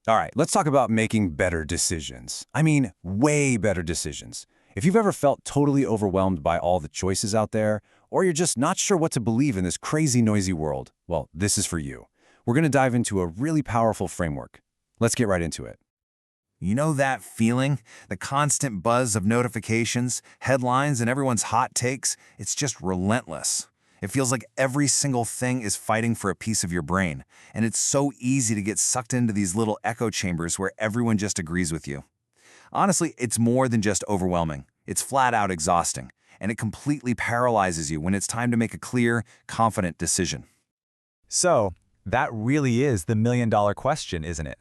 All right, let's talk about making better decisions. I mean, way better decisions. If you've ever felt totally overwhelmed by all the choices out there, or you're just not sure what to believe in this crazy, noisy world, well, this is for you. We're going to dive into a really powerful framework. Let's get right into it. You know that feeling? The constant buzz of notifications, headlines, and everyone's hot takes? It's just relentless. It feels like every single thing is fighting for a piece of your brain, and it's so easy to get sucked into these little echo chambers where everyone just agrees with you. Honestly, it's more than just overwhelming. It's flat out exhausting, and it completely paralyzes you when it's time to make a clear, confident decision. So, that really is the million-dollar question, isn't it?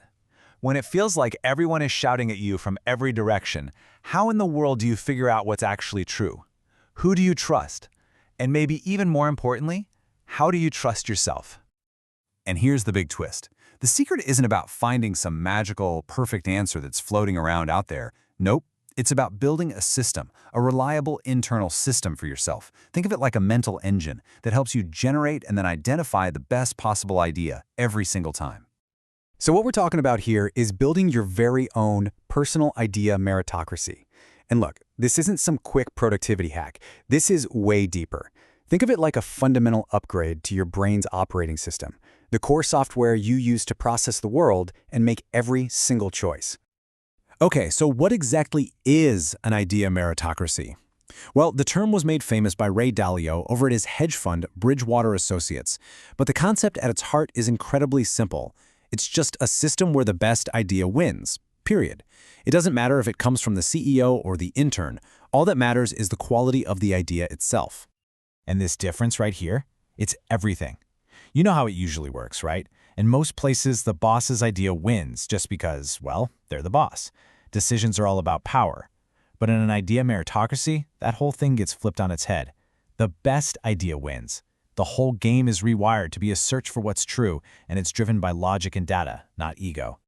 When it feels like everyone is shouting at you from every direction, how in the world do you figure out what's actually true? Who do you trust? And maybe even more importantly, how do you trust yourself? And here's the big twist. The secret isn't about finding some magical, perfect answer that's floating around out there. Nope. It's about building a system, a reliable internal system for yourself. Think of it like a mental engine that helps you generate and then identify the best possible idea every single time. So what we're talking about here is building your very own personal idea meritocracy. And look, this isn't some quick productivity hack. This is way deeper. Think of it like a fundamental upgrade to your brain's operating system, the core software you use to process the world and make every single choice. Okay, so what exactly is an idea meritocracy? Well, the term was made famous by Ray Dalio over at his hedge fund, Bridgewater Associates. But the concept at its heart is incredibly simple. It's just a system where the best idea wins, period. It doesn't matter if it comes from the CEO or the intern. All that matters is the quality of the idea itself. And this difference right here, it's everything. You know how it usually works, right? In most places, the boss's idea wins just because, well, they're the boss. Decisions are all about power. But in an idea meritocracy, that whole thing gets flipped on its head. The best idea wins. The whole game is rewired to be a search for what's true, and it's driven by logic and data, not ego.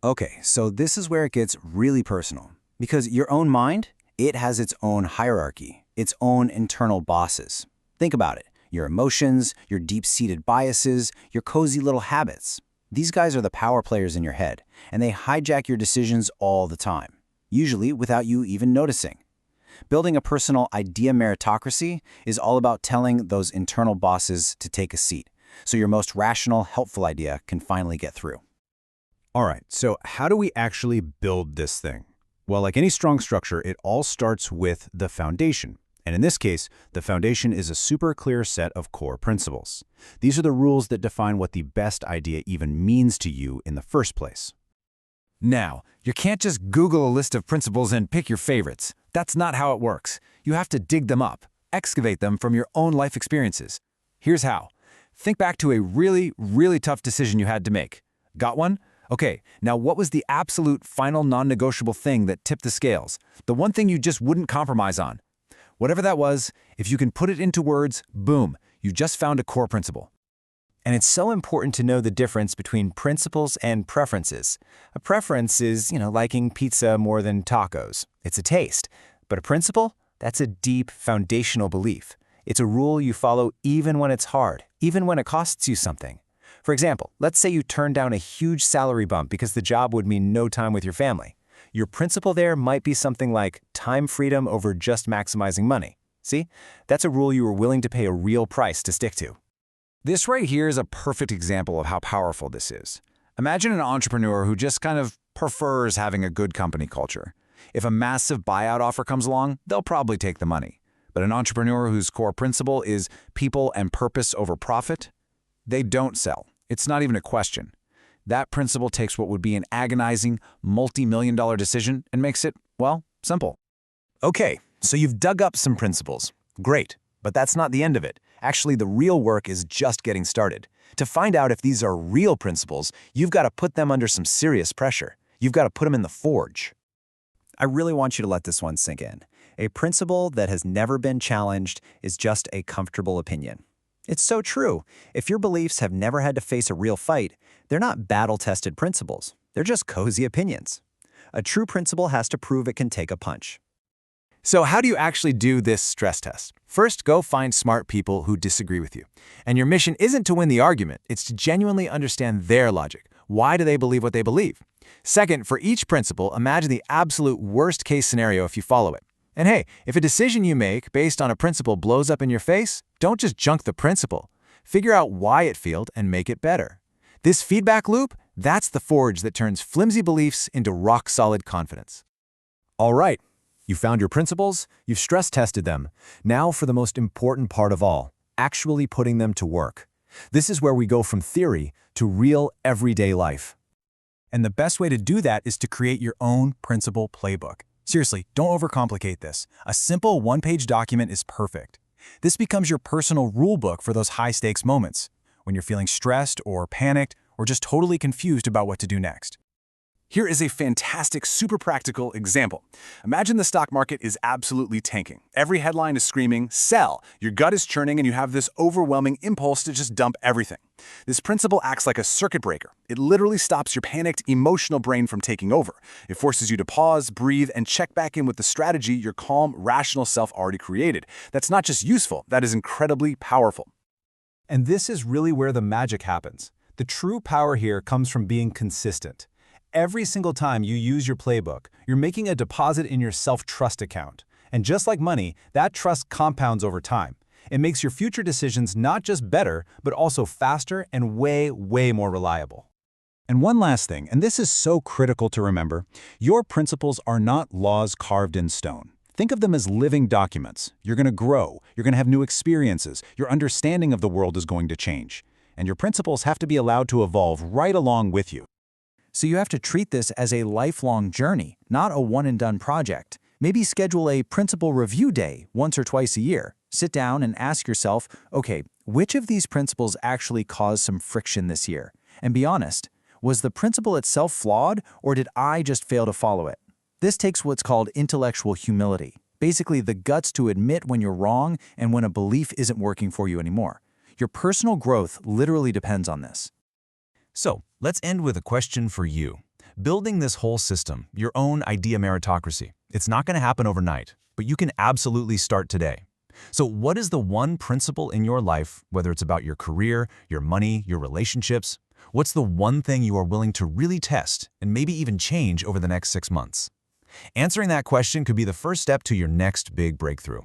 Okay, so this is where it gets really personal. Because your own mind, it has its own hierarchy, its own internal bosses. Think about it. Your emotions, your deep-seated biases, your cozy little habits. These guys are the power players in your head, and they hijack your decisions all the time, usually without you even noticing. Building a personal idea meritocracy is all about telling those internal bosses to take a seat, so your most rational, helpful idea can finally get through. All right, so how do we actually build this thing? Well, like any strong structure, it all starts with the foundation. And in this case, the foundation is a super clear set of core principles. These are the rules that define what the best idea even means to you in the first place. Now, you can't just Google a list of principles and pick your favorites. That's not how it works. You have to dig them up, excavate them from your own life experiences. Here's how. Think back to a really, really tough decision you had to make. Got one? Okay, now what was the absolute final non-negotiable thing that tipped the scales? The one thing you just wouldn't compromise on? Whatever that was, if you can put it into words, boom, you just found a core principle. And it's so important to know the difference between principles and preferences. A preference is, liking pizza more than tacos. It's a taste. But a principle? That's a deep, foundational belief. It's a rule you follow even when it's hard, even when it costs you something. For example, let's say you turn down a huge salary bump because the job would mean no time with your family. Your principle there might be something like time freedom over just maximizing money. See? That's a rule you were willing to pay a real price to stick to. This right here is a perfect example of how powerful this is. Imagine an entrepreneur who just kind of prefers having a good company culture. If a massive buyout offer comes along, they'll probably take the money. But an entrepreneur whose core principle is people and purpose over profit, they don't sell. It's not even a question. That principle takes what would be an agonizing, multi-million-dollar decision and makes it, well, simple. Okay, so you've dug up some principles. Great, but that's not the end of it. Actually, the real work is just getting started. To find out if these are real principles, you've got to put them under some serious pressure. You've got to put them in the forge. I really want you to let this one sink in. A principle that has never been challenged is just a comfortable opinion. It's so true. If your beliefs have never had to face a real fight, they're not battle-tested principles. They're just cozy opinions. A true principle has to prove it can take a punch. So how do you actually do this stress test? First, go find smart people who disagree with you. And your mission isn't to win the argument, it's to genuinely understand their logic. Why do they believe what they believe? Second, for each principle, imagine the absolute worst-case scenario if you follow it. And hey, if a decision you make based on a principle blows up in your face, don't just junk the principle. Figure out why it failed and make it better. This feedback loop, that's the forge that turns flimsy beliefs into rock-solid confidence. All right, you found your principles, you've stress-tested them. Now for the most important part of all, actually putting them to work. This is where we go from theory to real everyday life. And the best way to do that is to create your own principle playbook. Seriously, don't overcomplicate this. A simple one-page document is perfect. This becomes your personal rule book for those high-stakes moments, when you're feeling stressed or panicked or just totally confused about what to do next. Here is a fantastic, super practical example. Imagine the stock market is absolutely tanking. Every headline is screaming, sell. Your gut is churning and you have this overwhelming impulse to just dump everything. This principle acts like a circuit breaker. It literally stops your panicked, emotional brain from taking over. It forces you to pause, breathe, and check back in with the strategy your calm, rational self already created. That's not just useful, that is incredibly powerful. And this is really where the magic happens. The true power here comes from being consistent. Every single time you use your playbook, you're making a deposit in your self-trust account. And just like money, that trust compounds over time. It makes your future decisions not just better, but also faster and way, way more reliable. And one last thing, and this is so critical to remember, your principles are not laws carved in stone. Think of them as living documents. You're going to grow, you're going to have new experiences, your understanding of the world is going to change. And your principles have to be allowed to evolve right along with you. So you have to treat this as a lifelong journey, not a one-and-done project. Maybe schedule a principle review day once or twice a year. Sit down and ask yourself, okay, which of these principles actually caused some friction this year? And be honest, was the principle itself flawed, or did I just fail to follow it? This takes what's called intellectual humility, basically the guts to admit when you're wrong and when a belief isn't working for you anymore. Your personal growth literally depends on this. So, let's end with a question for you. Building this whole system, your own idea meritocracy, it's not going to happen overnight, but you can absolutely start today. So what is the one principle in your life, whether it's about your career, your money, your relationships? What's the one thing you are willing to really test and maybe even change over the next 6 months? Answering that question could be the first step to your next big breakthrough.